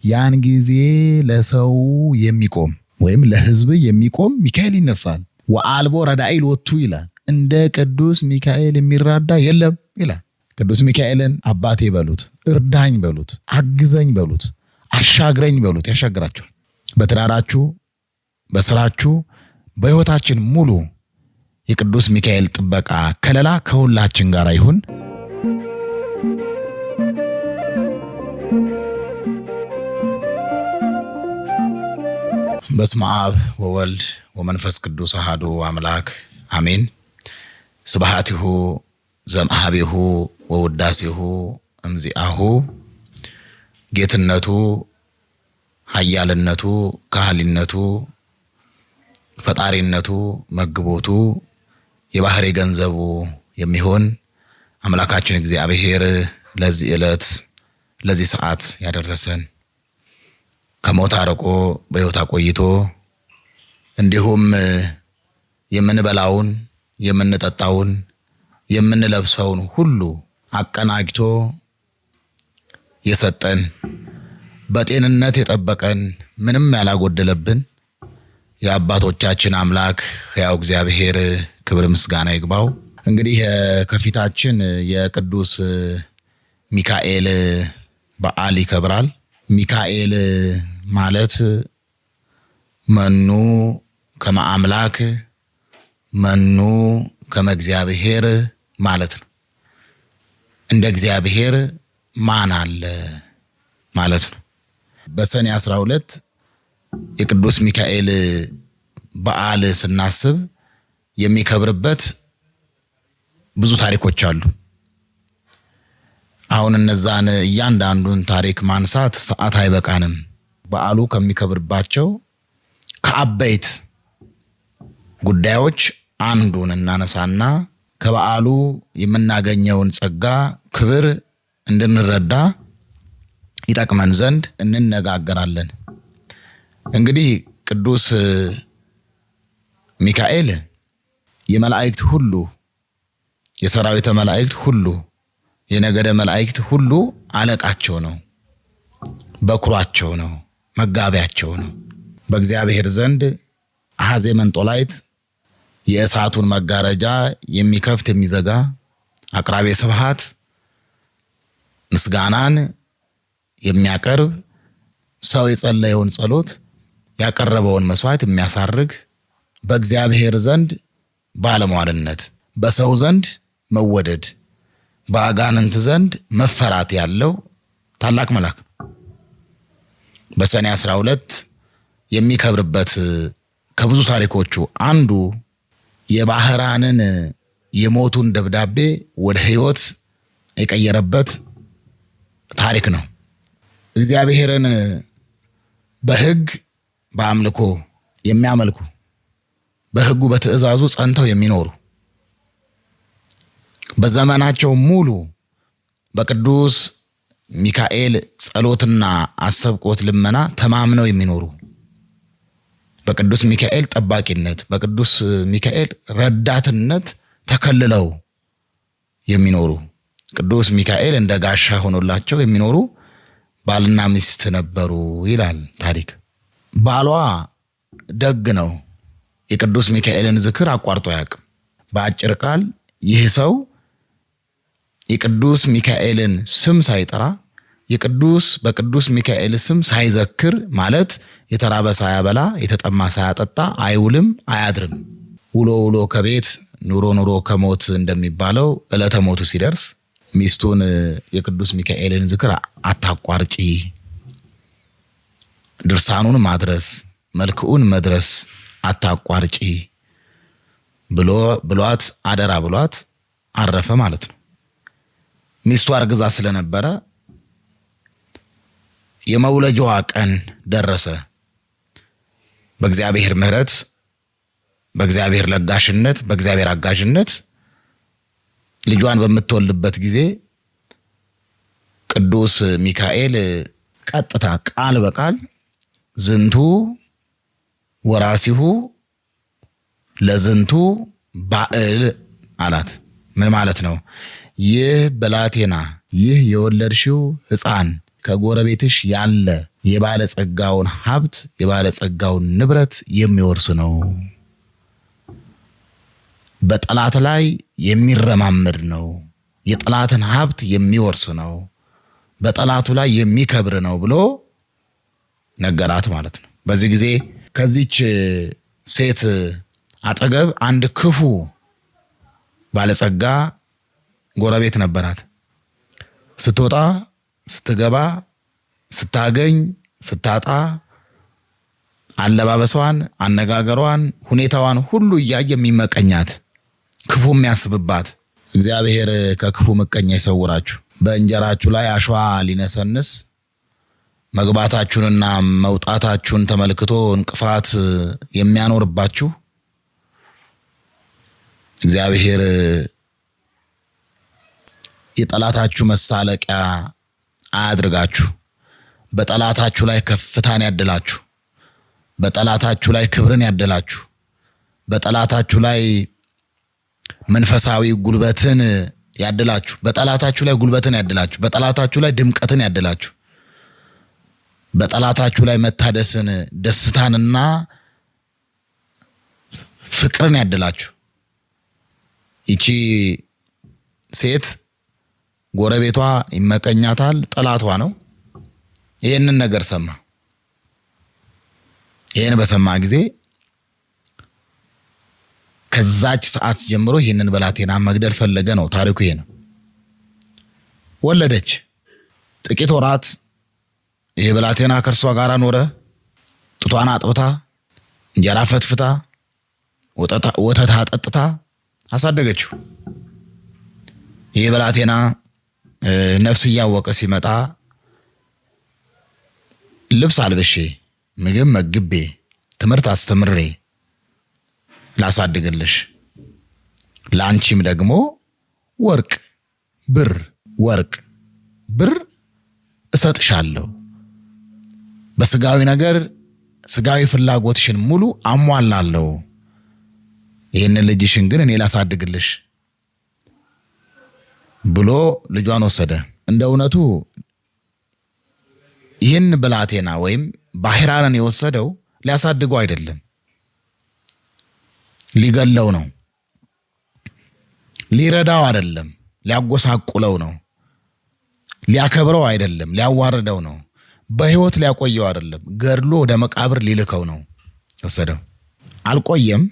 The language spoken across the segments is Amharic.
ያን ጊዜ ለሰው የሚቆም ወይም ለሕዝብ የሚቆም ሚካኤል ይነሳል። ወአልቦ ረዳኢ ሎቱ ይላል። እንደ ቅዱስ ሚካኤል የሚራዳ የለም ይላል። ቅዱስ ሚካኤልን አባቴ በሉት፣ እርዳኝ በሉት፣ አግዘኝ በሉት፣ አሻግረኝ በሉት፣ ያሻግራችኋል። በትዳራችሁ፣ በስራችሁ፣ በሕይወታችን ሙሉ የቅዱስ ሚካኤል ጥበቃ ከለላ ከሁላችን ጋር ይሁን። በስመ አብ ወወልድ ወመንፈስ ቅዱስ አሐዱ አምላክ አሜን። ስብሐቲሁ ዘእምኀቤሁ ወውዳሴሁ እምዚአሁ። ጌትነቱ፣ ኃያልነቱ፣ ካህሊነቱ፣ ፈጣሪነቱ፣ መግቦቱ የባህሪ ገንዘቡ የሚሆን አምላካችን እግዚአብሔር ለዚህ ዕለት ለዚህ ሰዓት ያደረሰን ከሞት አርቆ በሕይወት አቆይቶ እንዲሁም የምንበላውን የምንጠጣውን የምንለብሰውን ሁሉ አቀናጅቶ የሰጠን በጤንነት የጠበቀን ምንም ያላጎደለብን የአባቶቻችን አምላክ ሕያው እግዚአብሔር ክብር ምስጋና ይግባው። እንግዲህ ከፊታችን የቅዱስ ሚካኤል በዓል ይከብራል። ሚካኤል ማለት መኑ ከመ አምላክ መኑ ከመ እግዚአብሔር ማለት ነው። እንደ እግዚአብሔር ማን አለ ማለት ነው። በሰኔ 12 የቅዱስ ሚካኤል በዓል ስናስብ የሚከብርበት ብዙ ታሪኮች አሉ። አሁን እነዛን እያንዳንዱን ታሪክ ማንሳት ሰዓት አይበቃንም። በዓሉ ከሚከብርባቸው ከአበይት ጉዳዮች አንዱን እናነሳና ከበዓሉ የምናገኘውን ጸጋ ክብር እንድንረዳ ይጠቅመን ዘንድ እንነጋገራለን። እንግዲህ ቅዱስ ሚካኤል የመላእክት ሁሉ የሰራዊተ መላእክት ሁሉ የነገደ መላእክት ሁሉ አለቃቸው ነው፣ በኩራቸው ነው፣ መጋቢያቸው ነው። በእግዚአብሔር ዘንድ አሐዜ መንጦላይት የእሳቱን መጋረጃ የሚከፍት የሚዘጋ አቅራቤ ስብሐት ምስጋናን የሚያቀርብ ሰው የጸለየውን ጸሎት ያቀረበውን መስዋዕት የሚያሳርግ በእግዚአብሔር ዘንድ ባለሟልነት በሰው ዘንድ መወደድ በአጋንንት ዘንድ መፈራት ያለው ታላቅ መልአክ ነው። በሰኔ 12 የሚከብርበት ከብዙ ታሪኮቹ አንዱ የባህራንን የሞቱን ደብዳቤ ወደ ሕይወት የቀየረበት ታሪክ ነው። እግዚአብሔርን በሕግ በአምልኮ የሚያመልኩ በሕጉ በትእዛዙ ጸንተው የሚኖሩ በዘመናቸው ሙሉ በቅዱስ ሚካኤል ጸሎትና አሰብቆት ልመና ተማምነው የሚኖሩ በቅዱስ ሚካኤል ጠባቂነት በቅዱስ ሚካኤል ረዳትነት ተከልለው የሚኖሩ ቅዱስ ሚካኤል እንደ ጋሻ ሆኖላቸው የሚኖሩ ባልና ሚስት ነበሩ ይላል ታሪክ። ባሏ ደግ ነው። የቅዱስ ሚካኤልን ዝክር አቋርጦ አያውቅም። በአጭር ቃል ይህ ሰው የቅዱስ ሚካኤልን ስም ሳይጠራ በቅዱስ ሚካኤል ስም ሳይዘክር ማለት የተራበ ሳያበላ የተጠማ ሳያጠጣ አይውልም አያድርም። ውሎ ውሎ ከቤት ኑሮ ኑሮ ከሞት እንደሚባለው ዕለተ ሞቱ ሲደርስ ሚስቱን የቅዱስ ሚካኤልን ዝክር አታቋርጪ፣ ድርሳኑን ማድረስ መልክኡን መድረስ አታቋርጪ ብሏት አደራ ብሏት አረፈ ማለት ነው። ሚስቱ አርግዛ ስለነበረ የመውለጃዋ ቀን ደረሰ። በእግዚአብሔር ምሕረት በእግዚአብሔር ለጋሽነት በእግዚአብሔር አጋዥነት ልጇን በምትወልድበት ጊዜ ቅዱስ ሚካኤል ቀጥታ ቃል በቃል ዝንቱ ወራሲሁ ለዝንቱ ባእል አላት። ምን ማለት ነው? ይህ ብላቴና ይህ የወለድሽው ሕፃን ከጎረቤትሽ ያለ የባለጸጋውን ሀብት የባለጸጋውን ንብረት የሚወርስ ነው። በጠላት ላይ የሚረማመድ ነው። የጠላትን ሀብት የሚወርስ ነው። በጠላቱ ላይ የሚከብር ነው ብሎ ነገራት ማለት ነው። በዚህ ጊዜ ከዚች ሴት አጠገብ አንድ ክፉ ባለጸጋ ጎረቤት ነበራት። ስትወጣ ስትገባ፣ ስታገኝ ስታጣ፣ አለባበሷን፣ አነጋገሯን፣ ሁኔታዋን ሁሉ እያየ የሚመቀኛት ክፉ የሚያስብባት። እግዚአብሔር ከክፉ ምቀኛ ይሰውራችሁ። በእንጀራችሁ ላይ አሸዋ ሊነሰንስ መግባታችሁንና መውጣታችሁን ተመልክቶ እንቅፋት የሚያኖርባችሁ እግዚአብሔር የጠላታችሁ መሳለቂያ አያድርጋችሁ። በጠላታችሁ ላይ ከፍታን ያድላችሁ። በጠላታችሁ ላይ ክብርን ያድላችሁ። በጠላታችሁ ላይ መንፈሳዊ ጉልበትን ያድላችሁ። በጠላታችሁ ላይ ጉልበትን ያድላችሁ። በጠላታችሁ ላይ ድምቀትን ያድላችሁ። በጠላታችሁ ላይ መታደስን፣ ደስታንና ፍቅርን ያድላችሁ። ይቺ ሴት ጎረቤቷ ይመቀኛታል፣ ጠላቷ ነው። ይህንን ነገር ሰማ። ይህን በሰማ ጊዜ ከዛች ሰዓት ጀምሮ ይህንን ብላቴና መግደል ፈለገ ነው ታሪኩ። ይሄ ነው። ወለደች። ጥቂት ወራት ይህ ብላቴና ከእርሷ ጋር ኖረ። ጡቷን አጥብታ፣ እንጀራ ፈትፍታ፣ ወተት አጠጥታ አሳደገችው። ይህ ብላቴና ነፍስ እያወቀ ሲመጣ ልብስ አልብሼ፣ ምግብ መግቤ፣ ትምህርት አስተምሬ ላሳድግልሽ፣ ለአንቺም ደግሞ ወርቅ ብር እሰጥሻለሁ፣ በስጋዊ ነገር ስጋዊ ፍላጎትሽን ሙሉ አሟላለሁ፣ ይህንን ልጅሽን ግን እኔ ላሳድግልሽ ብሎ ልጇን ወሰደ። እንደ እውነቱ ይህን ብላቴና ወይም ባሕራንን የወሰደው ሊያሳድገው አይደለም፣ ሊገለው ነው። ሊረዳው አይደለም፣ ሊያጎሳቁለው ነው። ሊያከብረው አይደለም፣ ሊያዋርደው ነው። በሕይወት ሊያቆየው አይደለም፣ ገድሎ ወደ መቃብር ሊልከው ነው የወሰደው። አልቆየም።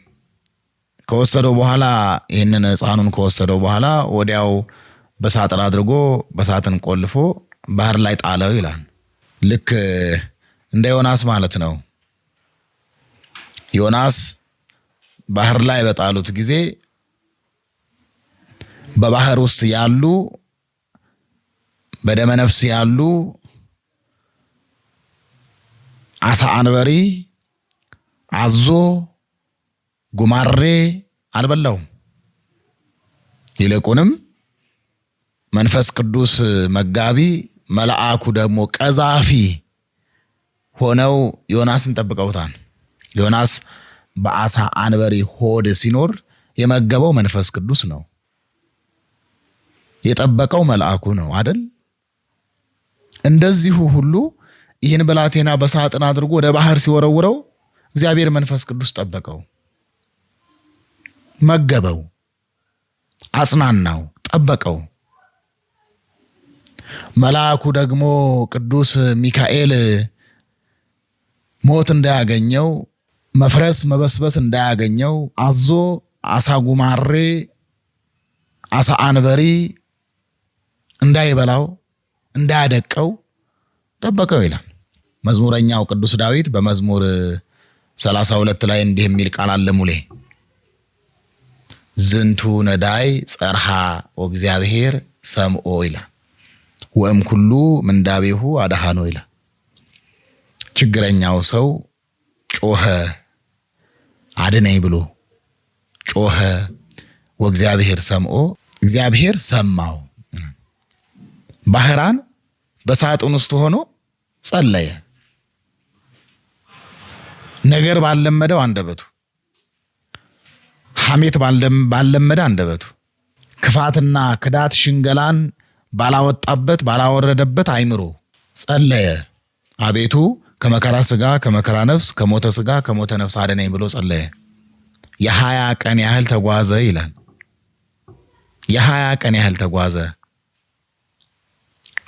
ከወሰደው በኋላ ይህንን ሕፃኑን ከወሰደው በኋላ ወዲያው በሳጥን አድርጎ በሳጥን ቆልፎ ባህር ላይ ጣለው ይላል። ልክ እንደ ዮናስ ማለት ነው። ዮናስ ባህር ላይ በጣሉት ጊዜ በባህር ውስጥ ያሉ በደመ ነፍስ ያሉ አሳ አንበሪ፣ አዞ፣ ጉማሬ አልበላውም። ይልቁንም መንፈስ ቅዱስ መጋቢ፣ መልአኩ ደግሞ ቀዛፊ ሆነው ዮናስን ጠብቀውታል። ዮናስ በአሳ አንበሪ ሆድ ሲኖር የመገበው መንፈስ ቅዱስ ነው፣ የጠበቀው መልአኩ ነው አይደል? እንደዚሁ ሁሉ ይህን ብላቴና በሳጥን አድርጎ ወደ ባህር ሲወረውረው እግዚአብሔር መንፈስ ቅዱስ ጠበቀው፣ መገበው፣ አጽናናው፣ ጠበቀው። መልአኩ ደግሞ ቅዱስ ሚካኤል ሞት እንዳያገኘው፣ መፍረስ መበስበስ እንዳያገኘው፣ አዞ፣ አሳ ጉማሬ፣ አሳ አንበሪ እንዳይበላው እንዳያደቀው ጠበቀው ይላል መዝሙረኛው ቅዱስ ዳዊት በመዝሙር 32 ላይ እንዲህ የሚል ቃል አለ። ሙሌ ዝንቱ ነዳይ ጸርሃ ወእግዚአብሔር ሰምኦ ይላል፣ ወእም ኩሉ ምንዳቤሁ አድኃኖ ይላል። ችግረኛው ሰው ጮኸ አድነኝ ብሎ ጮኸ፣ ወእግዚአብሔር ሰምኦ እግዚአብሔር ሰማው። ባህራን በሳጥን ውስጥ ሆኖ ጸለየ። ነገር ባልለመደው አንደበቱ፣ ሐሜት ባልለመደ አንደበቱ፣ ክፋትና ክዳት ሽንገላን ባላወጣበት ባላወረደበት አይምሮ ጸለየ። አቤቱ ከመከራ ስጋ ከመከራ ነፍስ ከሞተ ስጋ ከሞተ ነፍስ አድነኝ ብሎ ጸለየ። የ20 ቀን ያህል ተጓዘ ይላል። የ20 ቀን ያህል ተጓዘ።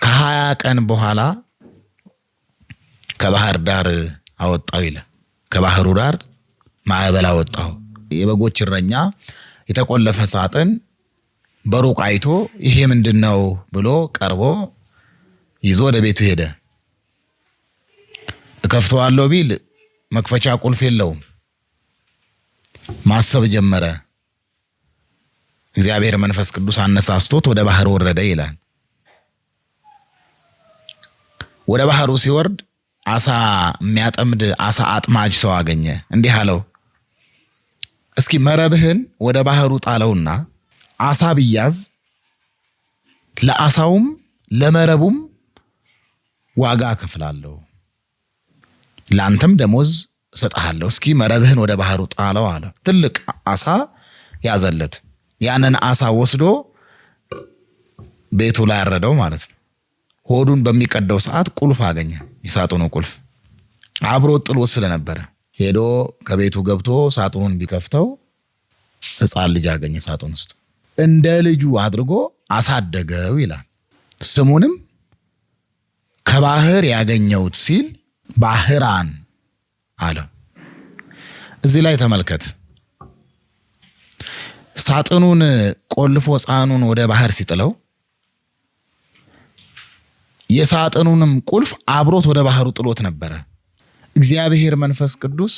ከ20 ቀን በኋላ ከባህር ዳር አወጣው ይላል። ከባህሩ ዳር ማዕበል አወጣው። የበጎች እረኛ የተቆለፈ ሳጥን በሩቅ አይቶ ይሄ ምንድነው ብሎ ቀርቦ ይዞ ወደ ቤቱ ሄደ። እከፍተዋለሁ ቢል መክፈቻ ቁልፍ የለውም። ማሰብ ጀመረ። እግዚአብሔር መንፈስ ቅዱስ አነሳስቶት ወደ ባህር ወረደ ይላል። ወደ ባህሩ ሲወርድ አሳ የሚያጠምድ አሳ አጥማጅ ሰው አገኘ። እንዲህ አለው፣ እስኪ መረብህን ወደ ባህሩ ጣለውና አሳ ቢያዝ ለአሳውም ለመረቡም ዋጋ እከፍላለሁ፣ ላንተም ደሞዝ እሰጥሃለሁ። እስኪ መረብህን ወደ ባህሩ ጣለው አለ። ትልቅ አሳ ያዘለት። ያንን አሳ ወስዶ ቤቱ ላይ አረደው ማለት ነው። ሆዱን በሚቀደው ሰዓት ቁልፍ አገኘ። የሳጥኑ ቁልፍ አብሮ ጥሎ ስለነበረ ሄዶ ከቤቱ ገብቶ ሳጥኑን ቢከፍተው ሕፃን ልጅ አገኘ። ሳጥኑ ውስጥ እንደ ልጁ አድርጎ አሳደገው ይላል። ስሙንም ከባህር ያገኘሁት ሲል ባህራን አለው። እዚህ ላይ ተመልከት። ሳጥኑን ቆልፎ ሕፃኑን ወደ ባህር ሲጥለው የሳጥኑንም ቁልፍ አብሮት ወደ ባህሩ ጥሎት ነበረ። እግዚአብሔር መንፈስ ቅዱስ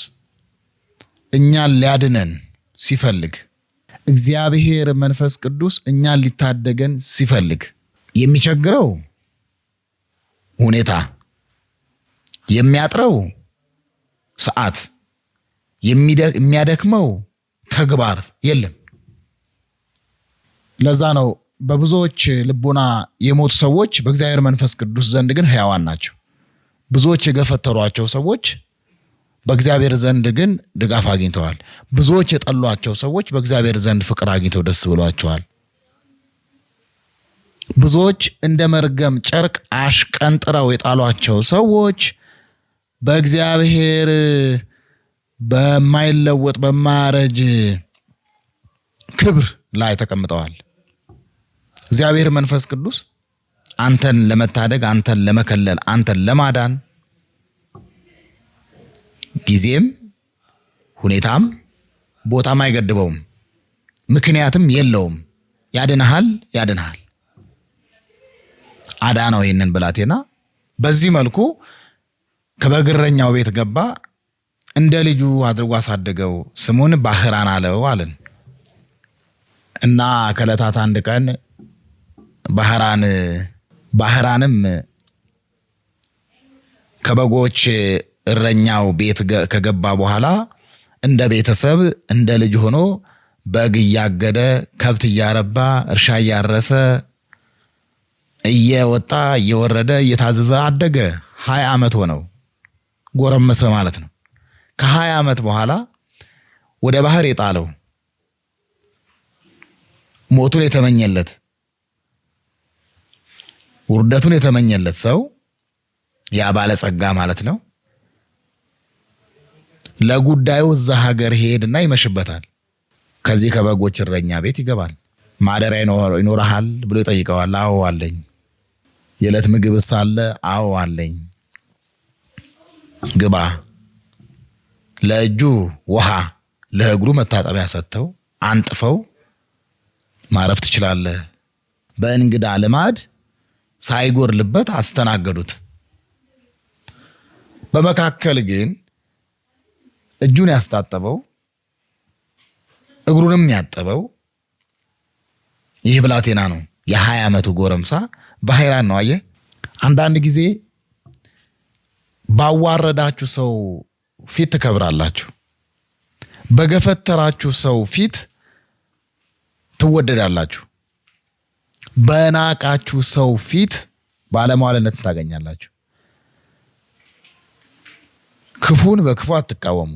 እኛን ሊያድነን ሲፈልግ፣ እግዚአብሔር መንፈስ ቅዱስ እኛን ሊታደገን ሲፈልግ የሚቸግረው ሁኔታ፣ የሚያጥረው ሰዓት፣ የሚያደክመው ተግባር የለም። ለዛ ነው በብዙዎች ልቦና የሞቱ ሰዎች በእግዚአብሔር መንፈስ ቅዱስ ዘንድ ግን ሕያዋን ናቸው። ብዙዎች የገፈተሯቸው ሰዎች በእግዚአብሔር ዘንድ ግን ድጋፍ አግኝተዋል። ብዙዎች የጠሏቸው ሰዎች በእግዚአብሔር ዘንድ ፍቅር አግኝተው ደስ ብሏቸዋል። ብዙዎች እንደ መርገም ጨርቅ አሽቀንጥረው የጣሏቸው ሰዎች በእግዚአብሔር በማይለወጥ በማያረጅ ክብር ላይ ተቀምጠዋል። እግዚአብሔር መንፈስ ቅዱስ አንተን ለመታደግ፣ አንተን ለመከለል፣ አንተን ለማዳን ጊዜም ሁኔታም ቦታም አይገድበውም፣ ምክንያትም የለውም። ያድንሃል። አዳነው ይህንን ብላቴና። በዚህ መልኩ ከበግረኛው ቤት ገባ፣ እንደ ልጁ አድርጎ አሳደገው፣ ስሙን ባህራን አለው አለን እና ከዕለታት አንድ ቀን ባህራንም ከበጎች እረኛው ቤት ከገባ በኋላ እንደ ቤተሰብ እንደ ልጅ ሆኖ በግ እያገደ ከብት እያረባ እርሻ እያረሰ እየወጣ እየወረደ እየታዘዘ አደገ። 20 ዓመት ሆነው፣ ጎረመሰ ማለት ነው። ከ20 ዓመት በኋላ ወደ ባህር የጣለው ሞቱን የተመኘለት ውርደቱን የተመኘለት ሰው ያ ባለጸጋ ማለት ነው። ለጉዳዩ እዛ ሀገር ሄድና ይመሽበታል። ከዚህ ከበጎች እረኛ ቤት ይገባል። ማደሪያ ይኖርሃል ብሎ ይጠይቀዋል። አዎ አለኝ። የዕለት ምግብስ አለ? አዎ አለኝ። ግባ። ለእጁ ውሃ ለእግሩ መታጠቢያ ሰጥተው አንጥፈው ማረፍ ትችላለህ። በእንግዳ ልማድ ሳይጎርልበት አስተናገዱት። በመካከል ግን እጁን ያስታጠበው እግሩንም ያጠበው ይህ ብላቴና ነው። የ20 ዓመቱ ጎረምሳ ባህራን ነው። አየህ፣ አንዳንድ ጊዜ ባዋረዳችሁ ሰው ፊት ትከብራላችሁ፣ በገፈተራችሁ ሰው ፊት ትወደዳላችሁ፣ በናቃችሁ ሰው ፊት ባለሟልነትን ታገኛላችሁ። ክፉን በክፉ አትቃወሙ።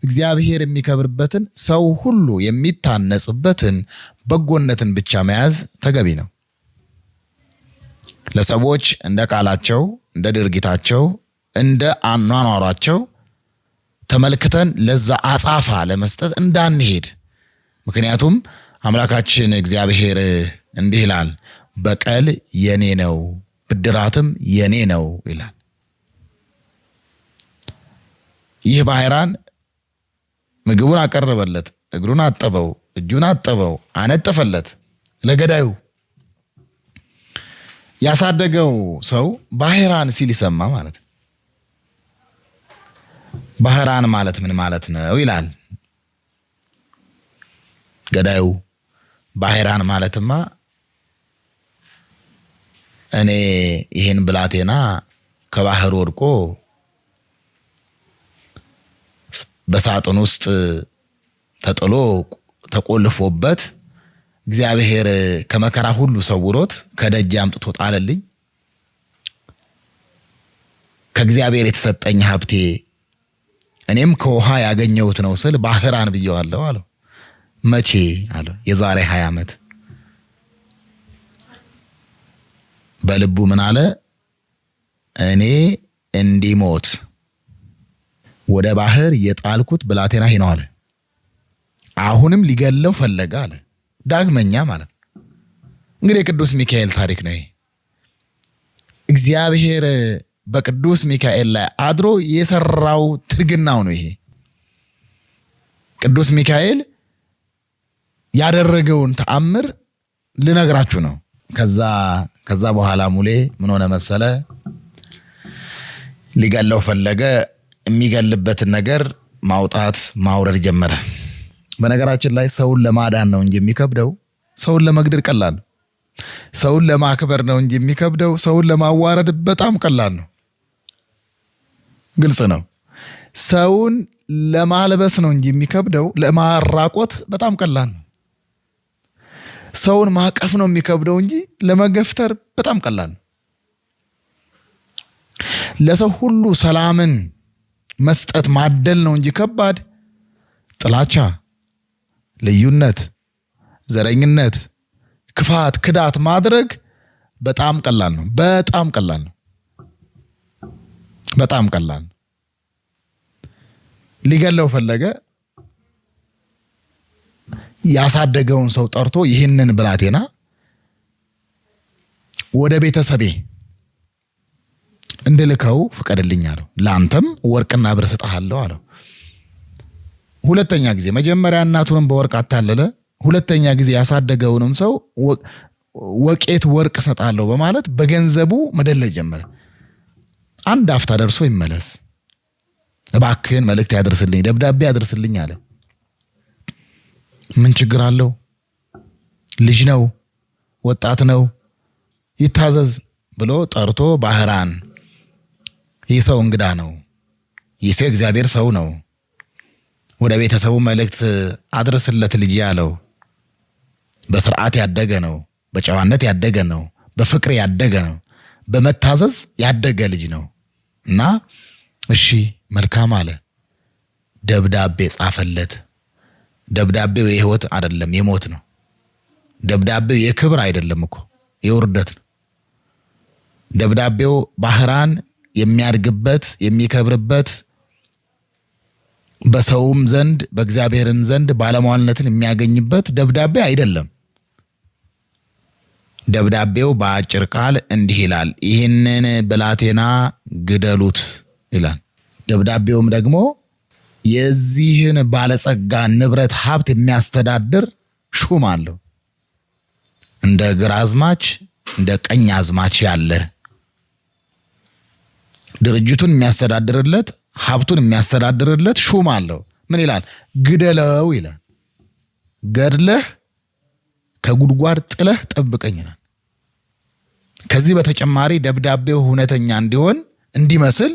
እግዚአብሔር የሚከብርበትን ሰው ሁሉ የሚታነጽበትን በጎነትን ብቻ መያዝ ተገቢ ነው። ለሰዎች እንደ ቃላቸው፣ እንደ ድርጊታቸው፣ እንደ አኗኗሯቸው ተመልክተን ለዛ አጻፋ ለመስጠት እንዳንሄድ። ምክንያቱም አምላካችን እግዚአብሔር እንዲህ ይላል፣ በቀል የኔ ነው ብድራትም የኔ ነው ይላል። ይህ ባህራን ምግቡን አቀረበለት፣ እግሩን አጠበው፣ እጁን አጠበው፣ አነጠፈለት ለገዳዩ። ያሳደገው ሰው ባህራን ሲል ይሰማ ማለት ነው። ባህራን ማለት ምን ማለት ነው ይላል ገዳዩ። ባህራን ማለትማ እኔ ይሄን ብላቴና ከባህር ወድቆ በሳጥን ውስጥ ተጥሎ ተቆልፎበት እግዚአብሔር ከመከራ ሁሉ ሰውሮት ከደጅ አምጥቶ ጣለልኝ፣ ከእግዚአብሔር የተሰጠኝ ሀብቴ እኔም ከውሃ ያገኘሁት ነው ስል ባህራን ብየዋለሁ አለው። መቼ አለ? የዛሬ 20 ዓመት። በልቡ ምን አለ? እኔ እንዲሞት ወደ ባህር የጣልኩት ብላቴና ይሄ ነው አለ። አሁንም ሊገለው ፈለገ አለ። ዳግመኛ ማለት ነው። እንግዲህ የቅዱስ ሚካኤል ታሪክ ነው ይሄ። እግዚአብሔር በቅዱስ ሚካኤል ላይ አድሮ የሰራው ትርግናው ነው ይሄ። ቅዱስ ሚካኤል ያደረገውን ተአምር ልነግራችሁ ነው። ከዛ በኋላ ሙሌ ምን ሆነ መሰለ? ሊገለው ፈለገ። የሚገልበትን ነገር ማውጣት ማውረድ ጀመረ። በነገራችን ላይ ሰውን ለማዳን ነው እንጂ የሚከብደው ሰውን ለመግደል ቀላል ነው። ሰውን ለማክበር ነው እንጂ የሚከብደው ሰውን ለማዋረድ በጣም ቀላል ነው። ግልጽ ነው። ሰውን ለማልበስ ነው እንጂ የሚከብደው ለማራቆት በጣም ቀላል ነው። ሰውን ማቀፍ ነው የሚከብደው እንጂ ለመገፍተር በጣም ቀላል ነው። ለሰው ሁሉ ሰላምን መስጠት ማደል ነው እንጂ ከባድ ጥላቻ፣ ልዩነት፣ ዘረኝነት፣ ክፋት፣ ክዳት ማድረግ በጣም ቀላል ነው። በጣም ቀላል ነው። በጣም ቀላል ነው። ሊገለው ፈለገ። ያሳደገውን ሰው ጠርቶ ይህንን ብላቴና ወደ ቤተሰቤ እንድልከው ፍቀድልኝ አለው። ለአንተም ወርቅና ብር እሰጥሃለሁ አለው። ሁለተኛ ጊዜ መጀመሪያ እናቱንም በወርቅ አታለለ። ሁለተኛ ጊዜ ያሳደገውንም ሰው ወቄት ወርቅ እሰጣለሁ በማለት በገንዘቡ መደለል ጀመረ። አንድ አፍታ ደርሶ ይመለስ፣ እባክህን መልእክት ያድርስልኝ፣ ደብዳቤ ያድርስልኝ አለ። ምን ችግር አለው? ልጅ ነው፣ ወጣት ነው፣ ይታዘዝ ብሎ ጠርቶ ባህራን፣ ይህ ሰው እንግዳ ነው፣ ይህ ሰው እግዚአብሔር ሰው ነው፣ ወደ ቤተሰቡ መልእክት አድርስለት ልጅ ያለው። በስርዓት ያደገ ነው፣ በጨዋነት ያደገ ነው፣ በፍቅር ያደገ ነው፣ በመታዘዝ ያደገ ልጅ ነው እና እሺ መልካም አለ። ደብዳቤ ጻፈለት። ደብዳቤው የህይወት አይደለም የሞት ነው። ደብዳቤው የክብር አይደለም እኮ የውርደት ነው። ደብዳቤው ባህራን የሚያድግበት የሚከብርበት፣ በሰውም ዘንድ በእግዚአብሔርም ዘንድ ባለሟልነትን የሚያገኝበት ደብዳቤ አይደለም። ደብዳቤው በአጭር ቃል እንዲህ ይላል፣ ይህንን ብላቴና ግደሉት ይላል። ደብዳቤውም ደግሞ የዚህን ባለጸጋ ንብረት ሀብት የሚያስተዳድር ሹም አለው። እንደ ግራዝማች እንደ ቀኝ አዝማች ያለ ድርጅቱን የሚያስተዳድርለት ሀብቱን የሚያስተዳድርለት ሹም አለው። ምን ይላል? ግደለው ይላል። ገድለህ ከጉድጓድ ጥለህ ጠብቀኝ ይላል። ከዚህ በተጨማሪ ደብዳቤው እውነተኛ እንዲሆን እንዲመስል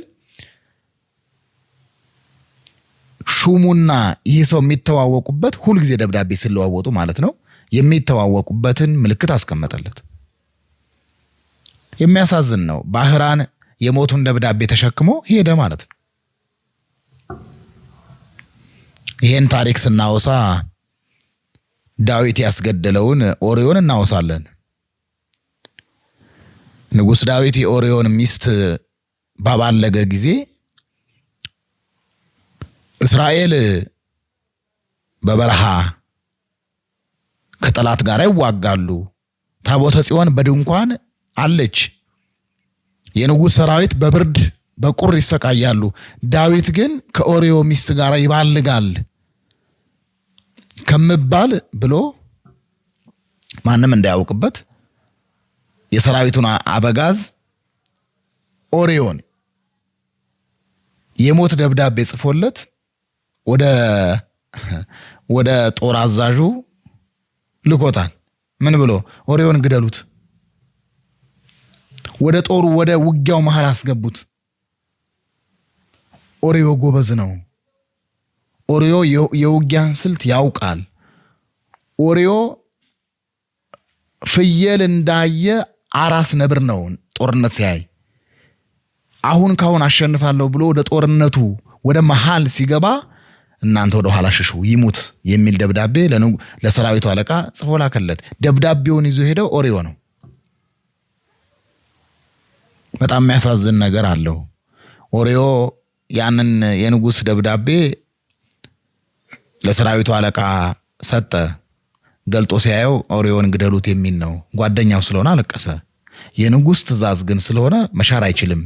ሹሙና ይህ ሰው የሚተዋወቁበት ሁልጊዜ ደብዳቤ ሲለዋወጡ ማለት ነው የሚተዋወቁበትን ምልክት አስቀመጠለት። የሚያሳዝን ነው። ባህራን የሞቱን ደብዳቤ ተሸክሞ ሄደ ማለት ነው። ይሄን ታሪክ ስናወሳ ዳዊት ያስገደለውን ኦርዮን እናወሳለን። ንጉሥ ዳዊት የኦርዮን ሚስት ባባለገ ጊዜ እስራኤል በበረሃ ከጠላት ጋር ይዋጋሉ። ታቦተ ጽዮን በድንኳን አለች። የንጉሥ ሰራዊት በብርድ በቁር ይሰቃያሉ። ዳዊት ግን ከኦርዮ ሚስት ጋር ይባልጋል ከምባል ብሎ ማንም እንዳያውቅበት የሰራዊቱን አበጋዝ ኦርዮን የሞት ደብዳቤ ጽፎለት ወደ ጦር አዛዡ ልኮታል። ምን ብሎ? ኦርዮን ግደሉት፣ ወደ ጦሩ ወደ ውጊያው መሃል አስገቡት። ኦርዮ ጎበዝ ነው። ኦርዮ የውጊያን ስልት ያውቃል። ኦርዮ ፍየል እንዳየ አራስ ነብር ነው። ጦርነት ሲያይ ካሁን አሸንፋለሁ ብሎ ወደ ጦርነቱ ወደ መሃል ሲገባ እናንተ ወደ ኋላ ሽሹ ይሙት የሚል ደብዳቤ ለሰራዊቱ አለቃ ጽፎ ላከለት። ደብዳቤውን ይዞ ሄደው ኦርዮ ነው። በጣም የሚያሳዝን ነገር አለው። ኦርዮ ያንን የንጉሥ ደብዳቤ ለሰራዊቱ አለቃ ሰጠ። ገልጦ ሲያየው ኦርዮን ግደሉት የሚል ነው። ጓደኛው ስለሆነ አለቀሰ። የንጉሥ ትእዛዝ ግን ስለሆነ መሻር አይችልም።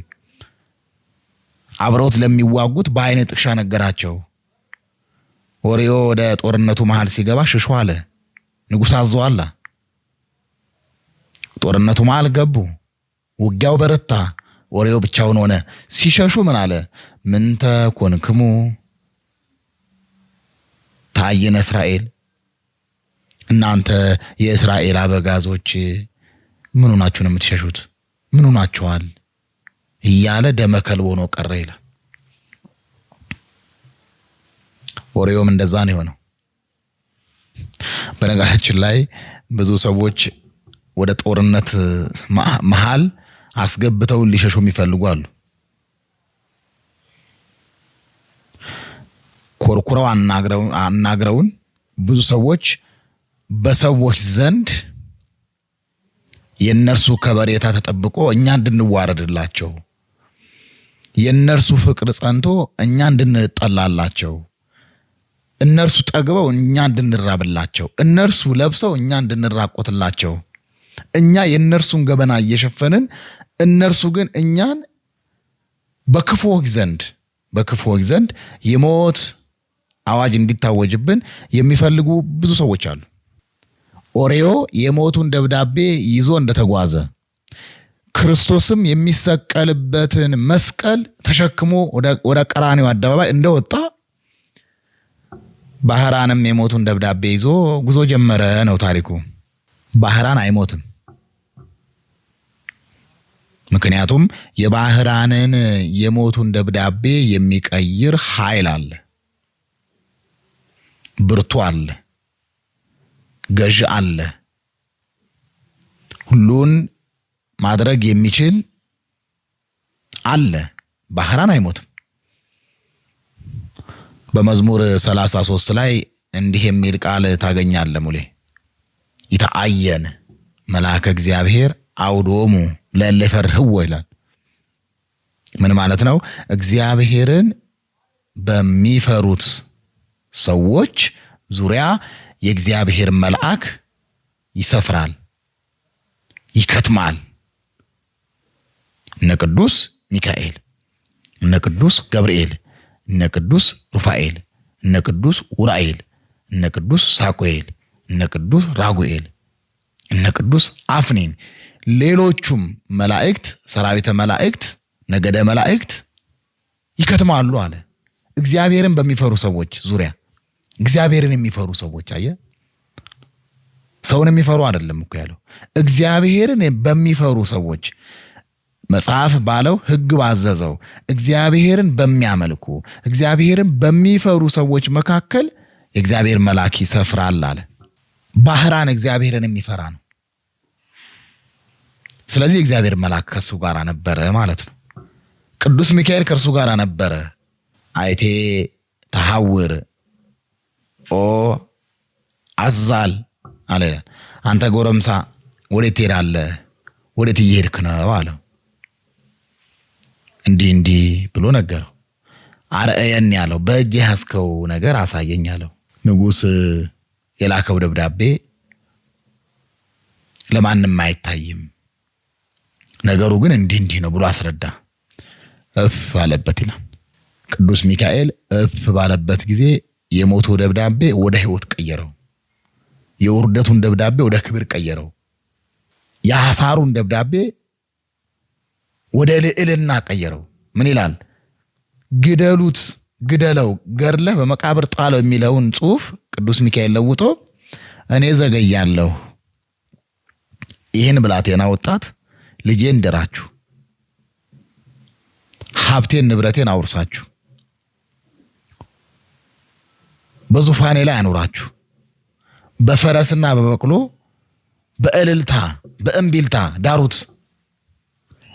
አብረውት ለሚዋጉት በአይነ ጥቅሻ ነገራቸው። ኦርዮ ወደ ጦርነቱ መሃል ሲገባ ሽሹ አለ። ንጉሥ አዘዋላ። ጦርነቱ መሃል ገቡ። ውጊያው በረታ። ኦርዮ ብቻውን ሆነ። ሲሸሹ ምን አለ? ምንተ ኮንክሙ ታየነ እስራኤል፣ እናንተ የእስራኤል አበጋዞች ምን ሆናችሁ ነው የምትሸሹት? ምን ሆናችኋል? እያለ ደመ ከልብ ሆኖ ቀረ ይላል። ኦርዮም እንደዛ ነው የሆነው። በነገራችን ላይ ብዙ ሰዎች ወደ ጦርነት መሃል አስገብተው ሊሸሹ የሚፈልጉ አሉ። ኮርኩረው አናግረውን ብዙ ሰዎች በሰዎች ዘንድ የነርሱ ከበሬታ ተጠብቆ እኛ እንድንዋረድላቸው፣ የነርሱ ፍቅር ጸንቶ እኛ እንድንጠላላቸው፣ እነርሱ ጠግበው እኛ እንድንራብላቸው፣ እነርሱ ለብሰው እኛ እንድንራቆትላቸው፣ እኛ የነርሱን ገበና እየሸፈንን እነርሱ ግን እኛን በክፉዎች ዘንድ የሞት አዋጅ እንዲታወጅብን የሚፈልጉ ብዙ ሰዎች አሉ። ኦርዮ የሞቱን ደብዳቤ ይዞ እንደተጓዘ ክርስቶስም የሚሰቀልበትን መስቀል ተሸክሞ ወደ ቀራንዮ አደባባይ እንደወጣ ባህራንም የሞቱን ደብዳቤ ይዞ ጉዞ ጀመረ ነው ታሪኩ። ባህራን አይሞትም። ምክንያቱም የባህራንን የሞቱን ደብዳቤ የሚቀይር ኃይል አለ፣ ብርቱ አለ፣ ገዥ አለ፣ ሁሉን ማድረግ የሚችል አለ። ባህራን አይሞትም። በመዝሙር 33 ላይ እንዲህ የሚል ቃል ታገኛለህ ሙሌ። ይተአየን መልአከ እግዚአብሔር አውዶሙ ለእለ ይፈርህዎ ይላል። ምን ማለት ነው? እግዚአብሔርን በሚፈሩት ሰዎች ዙሪያ የእግዚአብሔር መልአክ ይሰፍራል፣ ይከትማል። እነ ቅዱስ ሚካኤል፣ እነ ቅዱስ ገብርኤል፣ እነ ቅዱስ ሩፋኤል፣ እነ ቅዱስ ኡራኤል፣ እነ ቅዱስ ሳቁኤል፣ እነ ቅዱስ ራጉኤል፣ እነ ቅዱስ አፍኒን፣ ሌሎቹም መላእክት፣ ሰራዊተ መላእክት፣ ነገደ መላእክት ይከትማሉ አለ። እግዚአብሔርን በሚፈሩ ሰዎች ዙሪያ እግዚአብሔርን የሚፈሩ ሰዎች አየ። ሰውን የሚፈሩ አይደለም እኮ ያለው፣ እግዚአብሔርን በሚፈሩ ሰዎች መጽሐፍ ባለው ሕግ ባዘዘው እግዚአብሔርን በሚያመልኩ እግዚአብሔርን በሚፈሩ ሰዎች መካከል የእግዚአብሔር መልአክ ይሰፍራል አለ። ባህራን እግዚአብሔርን የሚፈራ ነው። ስለዚህ እግዚአብሔር መልአክ ከሱ ጋር ነበረ ማለት ነው። ቅዱስ ሚካኤል ከሱ ጋር ነበረ። አይቴ ተሐውር ኦ አዛል አለ። አንተ ጎረምሳ ወዴት ትሄዳለህ? ወዴት እየሄድክ ነው አለው። እንዲህ ብሎ ነገረው። አርአየኒ ያለው በእጅ ያዝከው ነገር አሳየኝ አለው። ንጉሥ የላከው ደብዳቤ ለማንም አይታይም፣ ነገሩ ግን እንዲህ ነው ብሎ አስረዳ። እፍ አለበት ይላል። ቅዱስ ሚካኤል እፍ ባለበት ጊዜ የሞቱ ደብዳቤ ወደ ሕይወት ቀየረው። የውርደቱን ደብዳቤ ወደ ክብር ቀየረው። የሐሳሩን ደብዳቤ ወደ ልዕልና ቀየረው። ምን ይላል? ግደሉት፣ ግደለው፣ ገድለህ በመቃብር ጣለው የሚለውን ጽሑፍ ቅዱስ ሚካኤል ለውጦ እኔ ዘገያለሁ፣ ይህን ብላቴና ወጣት ልጄን ድራችሁ ሀብቴን ንብረቴን አውርሳችሁ በዙፋኔ ላይ አኖራችሁ በፈረስና በበቅሎ በእልልታ በእምቢልታ ዳሩት፣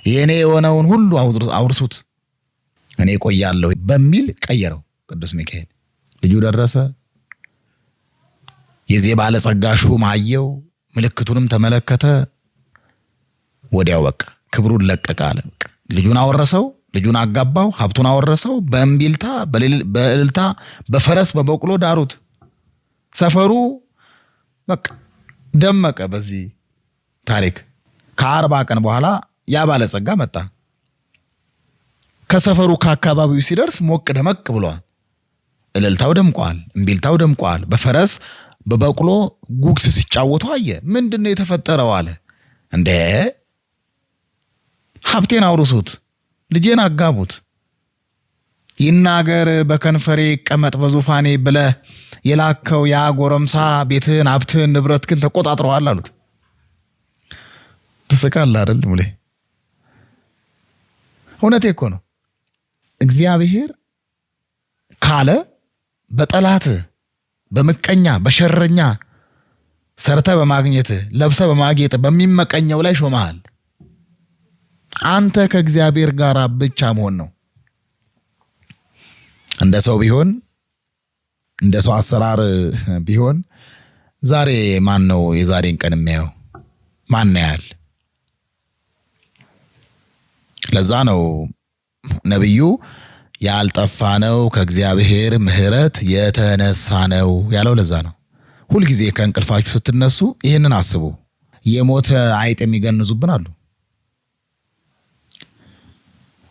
የኔ የሆነውን ሁሉ አውርሱት፣ እኔ ቆያለሁ በሚል ቀየረው ቅዱስ ሚካኤል። ልጁ ደረሰ። የዚህ ባለጸጋ ሹም አየው፣ ምልክቱንም ተመለከተ። ወዲያው በቃ ክብሩን ለቀቀ አለ። ልጁን አወረሰው፣ ልጁን አጋባው፣ ሀብቱን አወረሰው። በእምቢልታ በእልልታ በፈረስ በበቅሎ ዳሩት። ሰፈሩ በቃ ደመቀ። በዚህ ታሪክ ከ40 ቀን በኋላ ያ ባለጸጋ መጣ። ከሰፈሩ ከአካባቢው ሲደርስ ሞቅ ደመቅ ብሏል። እልልታው ደምቋል፣ እምቢልታው ደምቋል። በፈረስ በበቅሎ ጉግስ ሲጫወቱ አየ። ምንድነው የተፈጠረው አለ። እንዴ ሀብቴን አውርሱት፣ ልጄን አጋቡት፣ ይናገር በከንፈሬ ይቀመጥ በዙፋኔ ብለህ የላከው ያ ጎረምሳ ቤትህን፣ ሀብትህን፣ ንብረትህን ተቆጣጥረዋል አሉት። ትስቃለህ አይደል ሙሌ? እውነቴ እኮ ነው። እግዚአብሔር ካለ በጠላት በምቀኛ በሸረኛ ሰርተ በማግኘት ለብሰ በማጌጥ በሚመቀኘው ላይ ሾመሃል። አንተ ከእግዚአብሔር ጋር ብቻ መሆን ነው። እንደ ሰው ቢሆን እንደ ሰው አሰራር ቢሆን ዛሬ ማን ነው የዛሬን ቀን የሚያየው? ማን ያያል? ለዛ ነው ነብዩ ያልጠፋ ነው ከእግዚአብሔር ምሕረት የተነሳ ነው ያለው። ለዛ ነው ሁልጊዜ ከእንቅልፋችሁ ስትነሱ ይህንን አስቡ። የሞተ አይጥ የሚገንዙብን አሉ።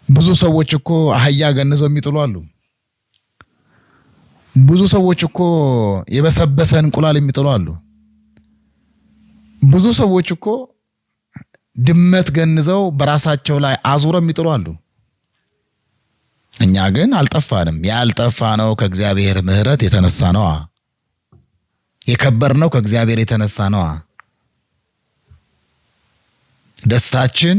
ብዙ ሰዎች እኮ አህያ ገንዘው የሚጥሉ አሉ። ብዙ ሰዎች እኮ የበሰበሰ እንቁላል የሚጥሉ አሉ። ብዙ ሰዎች እኮ ድመት ገንዘው በራሳቸው ላይ አዙረው የሚጥሉ አሉ። እኛ ግን አልጠፋንም። ያልጠፋ ነው ከእግዚአብሔር ምሕረት የተነሳ ነው። የከበር ነው ከእግዚአብሔር የተነሳ ነው። ደስታችን፣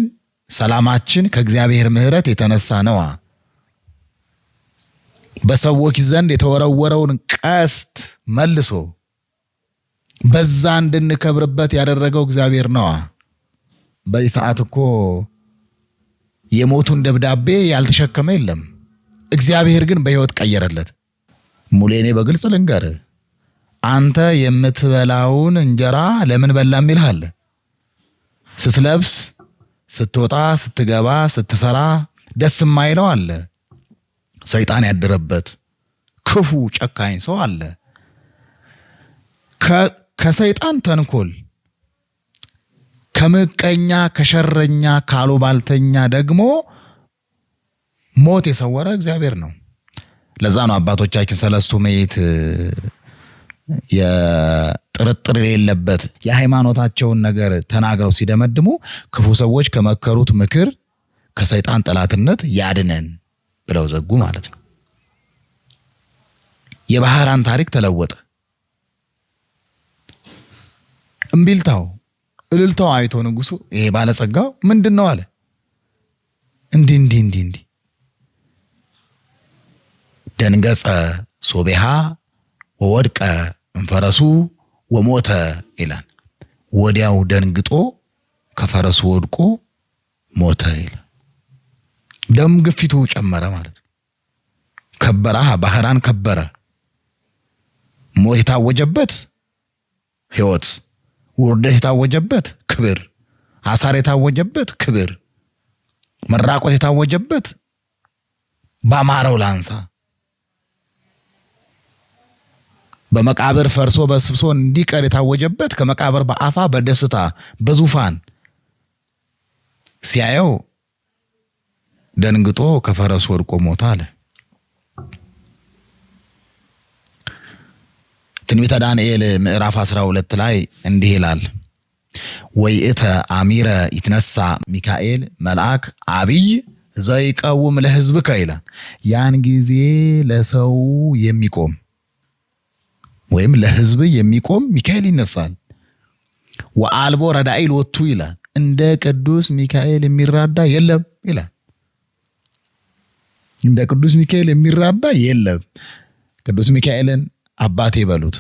ሰላማችን ከእግዚአብሔር ምሕረት የተነሳ ነው። በሰዎች ዘንድ የተወረወረውን ቀስት መልሶ በዛ እንድንከብርበት ያደረገው እግዚአብሔር ነው። በዚህ ሰዓት እኮ የሞቱን ደብዳቤ ያልተሸከመ የለም። እግዚአብሔር ግን በሕይወት ቀየረለት። ሙሌኔ በግልጽ ልንገር፣ አንተ የምትበላውን እንጀራ ለምን በላ የሚልሃል? ስትለብስ፣ ስትወጣ፣ ስትገባ፣ ስትሰራ ደስ የማይለው አለ። ሰይጣን ያደረበት ክፉ ጨካኝ ሰው አለ። ከሰይጣን ተንኮል፣ ከምቀኛ፣ ከሸረኛ፣ ካሉባልተኛ ደግሞ ሞት የሰወረ እግዚአብሔር ነው። ለዛ ነው አባቶቻችን ሰለስቱ ምዕት የጥርጥር የሌለበት የሃይማኖታቸውን ነገር ተናግረው ሲደመድሙ ክፉ ሰዎች ከመከሩት ምክር ከሰይጣን ጠላትነት ያድነን ብለው ዘጉ ማለት ነው። የባህራን ታሪክ ተለወጠ። እምቢልታው እልልታው አይቶ ንጉሱ ይሄ ባለጸጋው ምንድነው አለ። እንዲህ ደንገጸ ሶቤሃ ወወድቀ እንፈረሱ ወሞተ ይላል። ወዲያው ደንግጦ ከፈረሱ ወድቆ ሞተ ይላል። ደም ግፊቱ ጨመረ ማለት ነው። ከበረ፣ ባህራን ከበረ። ሞት የታወጀበት ሕይወት፣ ውርደት የታወጀበት ክብር፣ ሐሳር የታወጀበት ክብር፣ መራቆት የታወጀበት ባማረው ላንሳ፣ በመቃብር ፈርሶ በስብሶ እንዲቀር የታወጀበት ከመቃብር በአፋ በደስታ በዙፋን ሲያየው ደንግጦ ከፈረሱ ወድቆ ሞተ አለ። ትንቢተ ዳንኤል ምዕራፍ 12 ላይ እንዲህ ይላል፣ ወይእተ አሚረ ይትነሳ ሚካኤል መልአክ አብይ ዘይቀውም ለሕዝብከ ይላል። ያን ጊዜ ለሰው የሚቆም ወይም ለሕዝብ የሚቆም ሚካኤል ይነሳል። ወአልቦ ረዳኢ ሎቱ ይላል። እንደ ቅዱስ ሚካኤል የሚራዳ የለም ይላል። እንደ ቅዱስ ሚካኤል የሚራዳ የለም። ቅዱስ ሚካኤልን አባቴ በሉት፣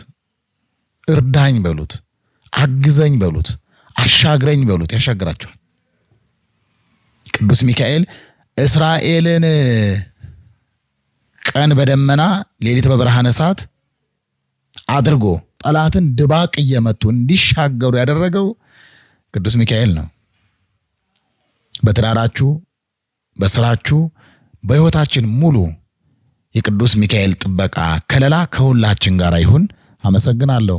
እርዳኝ በሉት፣ አግዘኝ በሉት፣ አሻግረኝ በሉት፣ ያሻግራቸዋል። ቅዱስ ሚካኤል እስራኤልን ቀን በደመና ሌሊት በብርሃነ እሳት አድርጎ ጠላትን ድባቅ እየመቱ እንዲሻገሩ ያደረገው ቅዱስ ሚካኤል ነው። በትዳራችሁ፣ በስራችሁ፣ በሕይወታችን ሙሉ የቅዱስ ሚካኤል ጥበቃ ከለላ ከሁላችን ጋር ይሁን። አመሰግናለሁ።